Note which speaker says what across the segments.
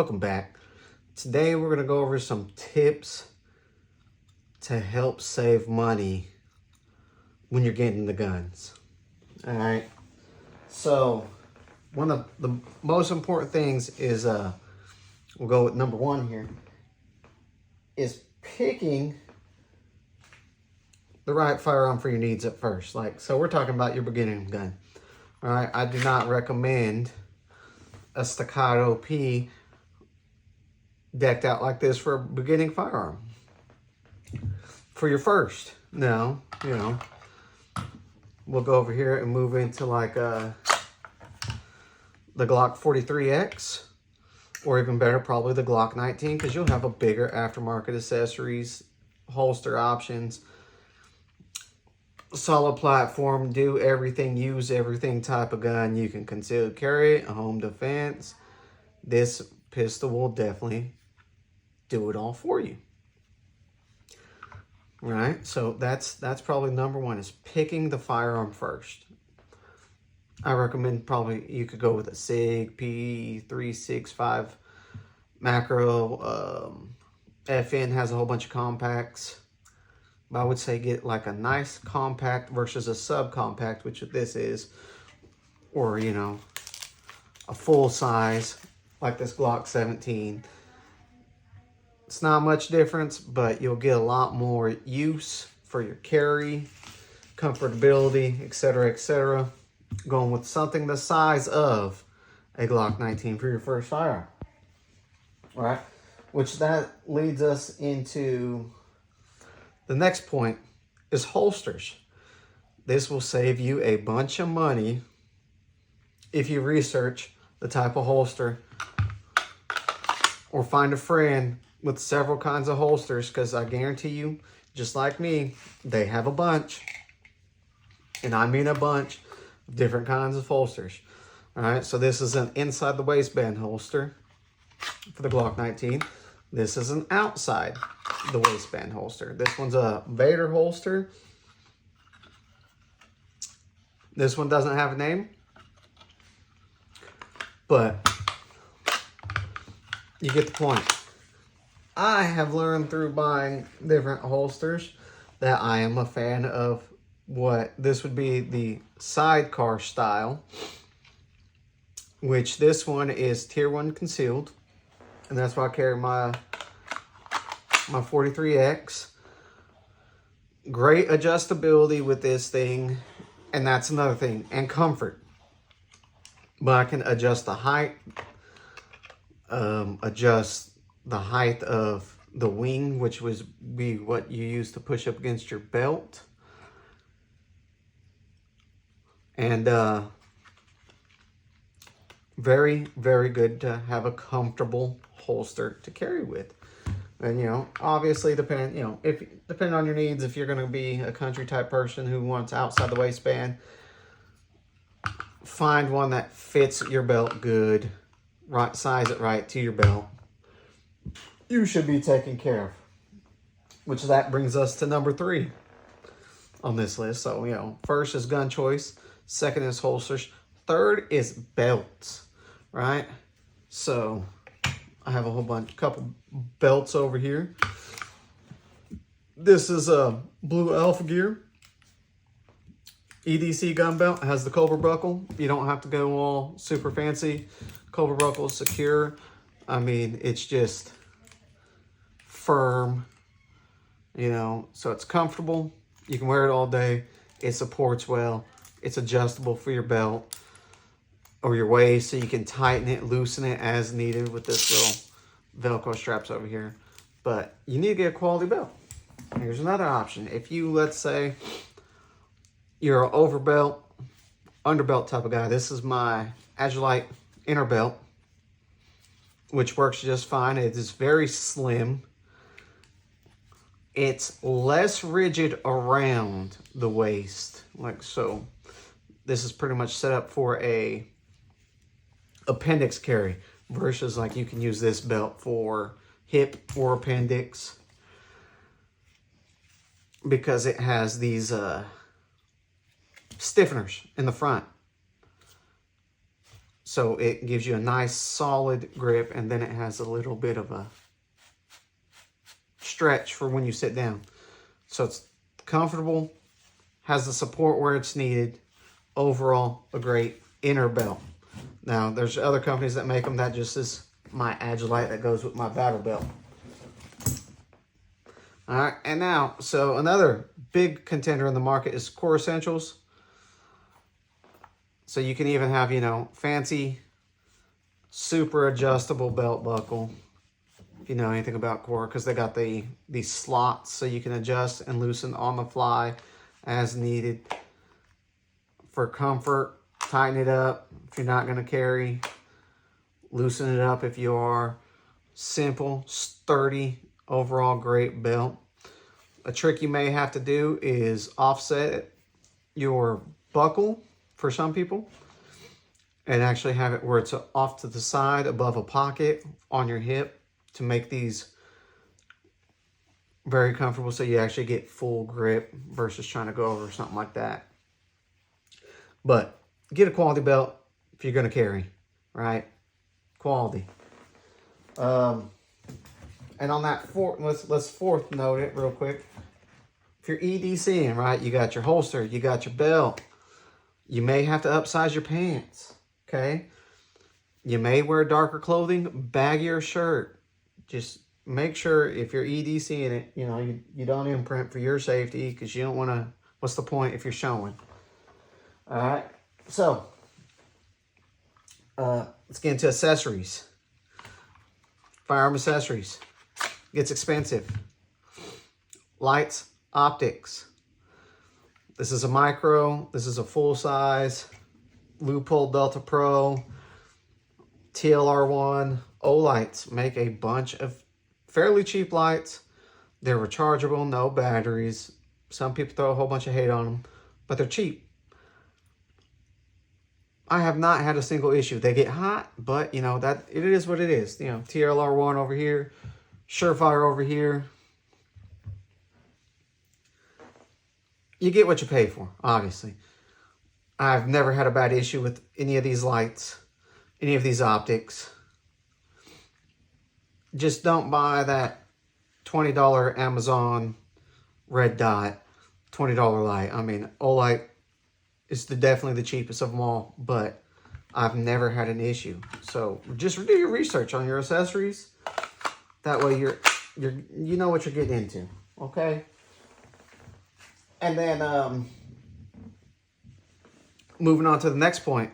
Speaker 1: Welcome back. Today we're going to go over some tips to help save money when you're getting the guns. All right. So one of the most important things is, we'll go with number one here, is picking the right firearm for your needs at first. So we're talking about your beginning gun. All right. I do not recommend a staccato P decked out like this for a beginning firearm. For your first, no, we'll go over here and move into like the Glock 43X, or even better, probably the Glock 19, because you'll have a bigger aftermarket accessories, holster options, solid platform, do everything, use everything type of gun. You can concealed carry, a home defense. This pistol will definitely do it all for you. Right? So that's probably number one, is picking the firearm first. I recommend probably you could go with a SIG P365 macro. FN has a whole bunch of compacts. But I would say get like a nice compact versus a subcompact, which this is, or a full size like this Glock 17. It's not much difference, but you'll get a lot more use for your carry, comfortability, etc., going with something the size of a Glock 19 for your first firearm. All right, which that leads us into the next point, is holsters. This will save you a bunch of money if you research the type of holster or find a friend with several kinds of holsters, because I guarantee you, just like me, they have a bunch, and I mean a bunch of different kinds of holsters. All right, so this is an inside the waistband holster for the Glock 19. This is an outside the waistband holster. This one's a Vader holster. This one doesn't have a name, but you get the point. I have learned through buying different holsters that I am a fan of what this would be the sidecar style, which this one is tier 1 concealed, and that's why I carry my 43X. Great adjustability with this thing, and that's another thing, and comfort. But I can adjust the height, adjust the height of the wing, which would be what you use to push up against your belt. And very, very good to have a comfortable holster to carry with. And, obviously depending on your needs, if you're going to be a country type person who wants outside the waistband, find one that fits your belt good, right, size it right to your belt. You should be taken care of. Which that brings us to number 3 on this list. So, first is gun choice. Second is holsters. Third is belts, right? So, I have a couple belts over here. This is a Blue Alpha Gear EDC gun belt. It has the Cobra buckle. You don't have to go all super fancy. Cobra buckle is secure. I mean, it's just firm, so it's comfortable. You can wear it all day. It supports well. It's adjustable for your belt or your waist, so you can tighten it, loosen it as needed with this little Velcro straps over here. But you need to get a quality belt. Here's another option. If you, let's say, you're an overbelt, underbelt type of guy, this is my Agilite inner belt, which works just fine. It is very slim. It's less rigid around the waist, like so. This is pretty much set up for a appendix carry versus like you can use this belt for hip or appendix, because it has these stiffeners in the front. So it gives you a nice solid grip, and then it has a little bit of a stretch for when you sit down. So it's comfortable, has the support where it's needed. Overall, a great inner belt. Now, there's other companies that make them. That just is my Agilite that goes with my battle belt. All right, and now, so another big contender in the market is Core Essentials. So you can even have, you know, fancy, super adjustable belt buckle. If you know anything about Core, because they got these slots so you can adjust and loosen on the fly as needed. For comfort, tighten it up if you're not going to carry. Loosen it up if you are. Simple, sturdy, overall great belt. A trick you may have to do is offset your buckle for some people and actually have it where it's off to the side above a pocket on your hip to make these very comfortable so you actually get full grip versus trying to go over something like that. But get a quality belt if you're going to carry, right? Quality. And on that let's fourth note it real quick. If you're EDCing, right, you got your holster, you got your belt. You may have to upsize your pants, okay? You may wear darker clothing, baggier shirt. Just make sure if you're EDCing it, you know, you don't imprint for your safety because you don't want to, what's the point if you're showing? All right, so let's get into accessories. Firearm accessories. Gets expensive. Lights, optics. This is a micro. This is a full size. Loophole Delta Pro. TLR1. Olights make a bunch of fairly cheap lights. They're rechargeable, no batteries. Some people throw a whole bunch of hate on them, but they're cheap. I have not had a single issue. They get hot, but you know, that it is what it is. You know, TLR1 over here, Surefire over here. You get what you pay for, obviously. I've never had a bad issue with any of these lights, any of these optics. Just don't buy that $20 Amazon red dot, $20 light. I mean, Olight is definitely the cheapest of them all, but I've never had an issue. So just do your research on your accessories. That way you know what you're getting into, okay? And then moving on to the next point.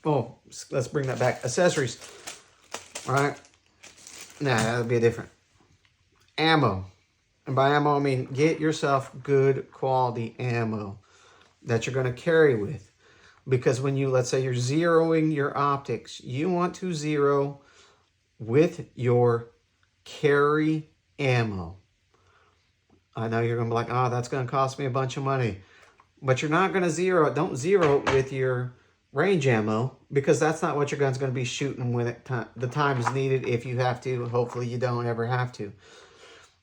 Speaker 1: Oh, let's bring that back. Accessories. All right. Nah, that'll be a different. Ammo. And by ammo, I mean get yourself good quality ammo that you're going to carry with. Because when you, let's say you're zeroing your optics, you want to zero with your carry ammo. I know you're going to be like, oh, that's going to cost me a bunch of money. But you're not going to zero it. Don't zero it with your range ammo because that's not what your gun's going to be shooting when the time is needed if you have to. Hopefully you don't ever have to.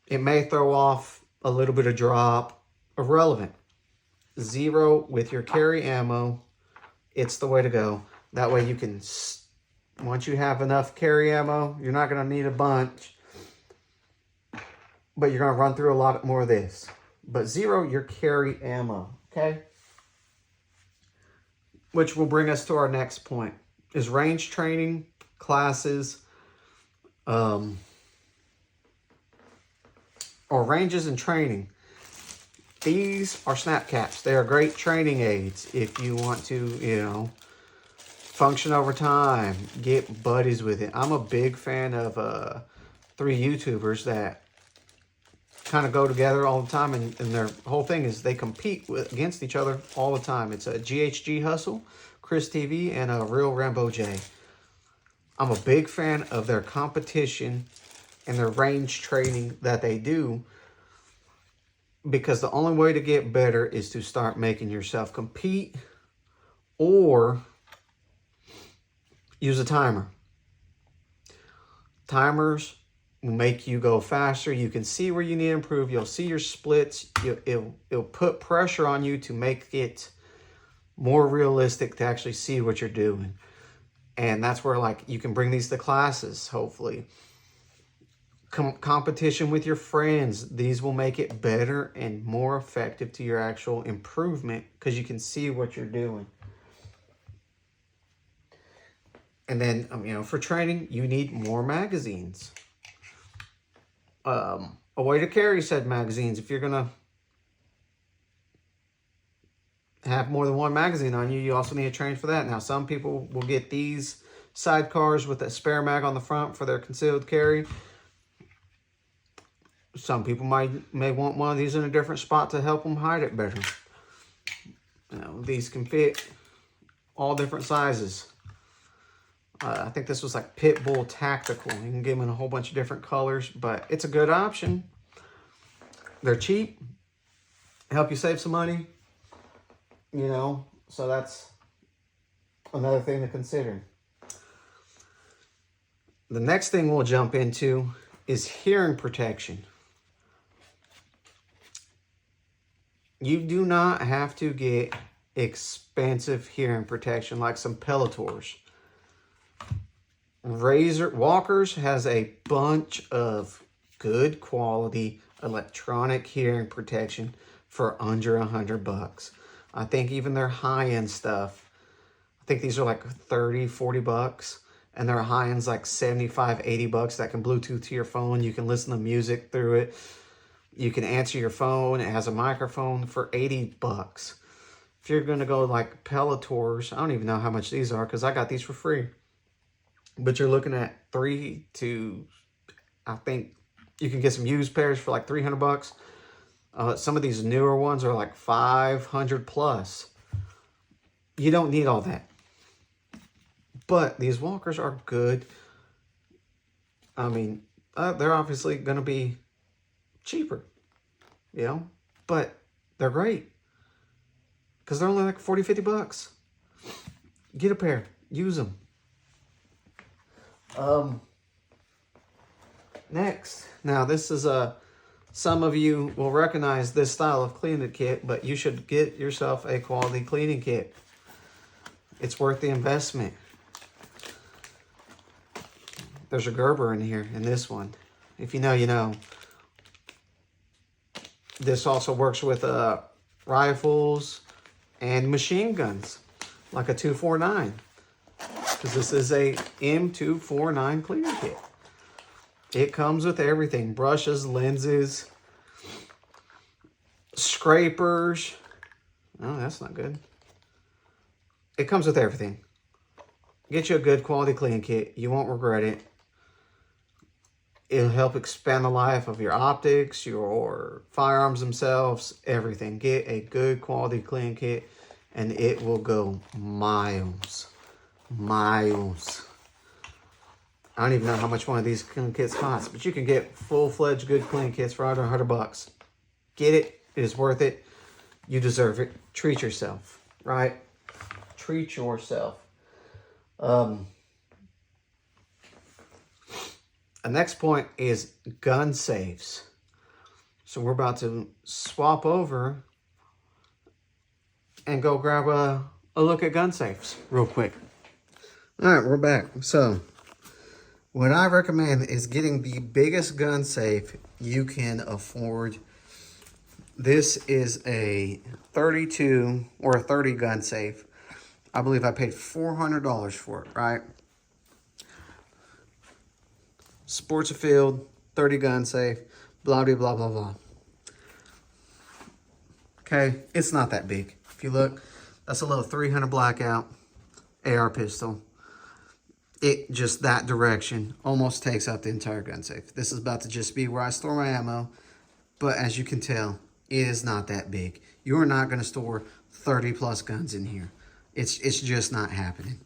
Speaker 1: It may throw off a little bit of drop. Irrelevant. Zero with your carry ammo. It's the way to go. That way you can, once you have enough carry ammo, you're not going to need a bunch. But you're going to run through a lot more of this. But zero your carry ammo, okay? Which will bring us to our next point. Is range training, classes, or ranges and training. These are snap caps. They are great training aids if you want to, you know, function over time, get buddies with it. I'm a big fan of 3 YouTubers that kind of go together all the time, and their whole thing is they compete against each other all the time. It's a GHG Hustle, Chris TV, and a Real Rambo J. I'm a big fan of their competition and their range training that they do, because the only way to get better is to start making yourself compete or use a timer. Timers will make you go faster. You can see where you need to improve. You'll see your splits. It'll put pressure on you to make it more realistic to actually see what you're doing. And that's where, like, you can bring these to classes, hopefully. Competition with your friends. These will make it better and more effective to your actual improvement because you can see what you're doing. And then, you know, for training, you need more magazines. A way to carry said magazines, if you're going to have more than one magazine on you, you also need to train for that. Now, some people will get these sidecars with a spare mag on the front for their concealed carry. Some people may want one of these in a different spot to help them hide it better. You know, these can fit all different sizes. I think this was like Pitbull Tactical. You can get them in a whole bunch of different colors, but it's a good option. They're cheap, help you save some money. You know, so that's another thing to consider. The next thing we'll jump into is hearing protection. You do not have to get expensive hearing protection like some Pelletors. Walkers has a bunch of good quality electronic hearing protection for under $100. I think even their high-end stuff, I think these are like 30, 40 bucks. And their high-end's like 75, 80 bucks that can Bluetooth to your phone. You can listen to music through it. You can answer your phone. It has a microphone for 80 bucks. If you're going to go like Pelletors, I don't even know how much these are because I got these for free. But you're looking at I think you can get some used pairs for like 300 bucks. Some of these newer ones are like 500 plus. You don't need all that. But these walkers are good. I mean, they're obviously going to be cheaper, you know, but they're great because they're only like 40, 50 bucks. Get a pair, use them. Next, now this is some of you will recognize this style of cleaning kit, but you should get yourself a quality cleaning kit. It's worth the investment. There's a Gerber in here in this one. If you know, you know. This also works with rifles and machine guns, like a 249. Because this is a M249 cleaning kit. It comes with everything. Brushes, lenses, scrapers. Oh, that's not good. It comes with everything. Get you a good quality cleaning kit. You won't regret it. It'll help expand the life of your optics, your firearms themselves, everything. Get a good quality cleaning kit and it will go miles. Miles. I don't even know how much one of these cleaning kits costs, but you can get full-fledged good cleaning kits for under $100. Get it. It is worth it. You deserve it. Treat yourself, right? Treat yourself. The next point is gun safes. So we're about to swap over and go grab a look at gun safes real quick. All right, we're back. So what I recommend is getting the biggest gun safe you can afford. This is a 32 or a 30 gun safe. I believe I paid $400 for it, right? Sports Field, 30 gun safe, blah, blah, blah, blah, blah. Okay, it's not that big. If you look, that's a little 300 blackout AR pistol. It just that direction almost takes up the entire gun safe. This is about to just be where I store my ammo, but as you can tell, it is not that big. You are not going to store 30 plus guns in here. It's just not happening.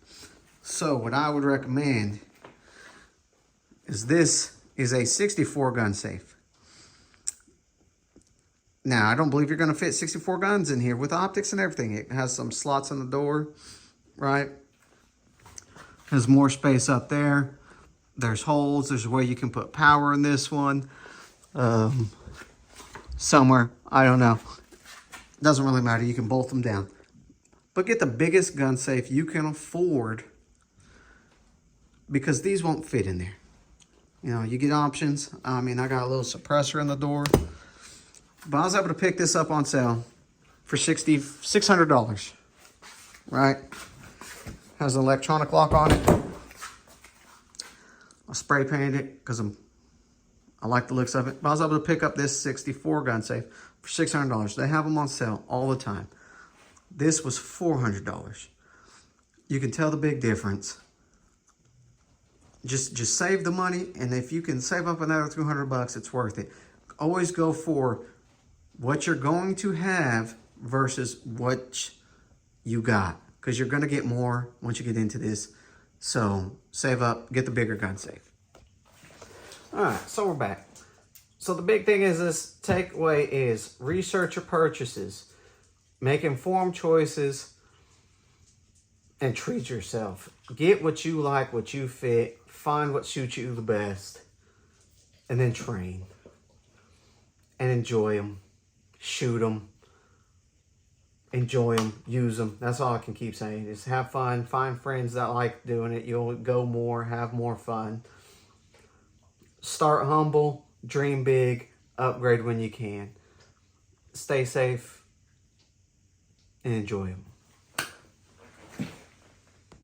Speaker 1: So what I would recommend is this is a 64 gun safe. Now, I don't believe you're going to fit 64 guns in here with optics and everything. It has some slots in the door, right? There's more space up there. There's holes. There's a way you can put power in this one. Somewhere. I don't know. Doesn't really matter. You can bolt them down. But get the biggest gun safe you can afford because these won't fit in there. You know, you get options. I mean, I got a little suppressor in the door. But I was able to pick this up on sale for $600, right? Has an electronic lock on it. I spray painted it because I like the looks of it. But I was able to pick up this 64 gun safe for $600. They have them on sale all the time. This was $400. You can tell the big difference. Just save the money, and if you can save up another 200 bucks, it's worth it. Always go for what you're going to have versus what you got, because you're going to get more once you get into this. So save up, get the bigger gun safe. All right, so we're back. So the big thing is this takeaway is research your purchases, make informed choices, and treat yourself. Get what you like, what you fit, find what suits you the best, and then train. And enjoy them. Shoot them. Enjoy them. Use them. That's all I can keep saying. Just have fun. Find friends that like doing it. You'll go more, have more fun. Start humble. Dream big. Upgrade when you can. Stay safe. And enjoy them.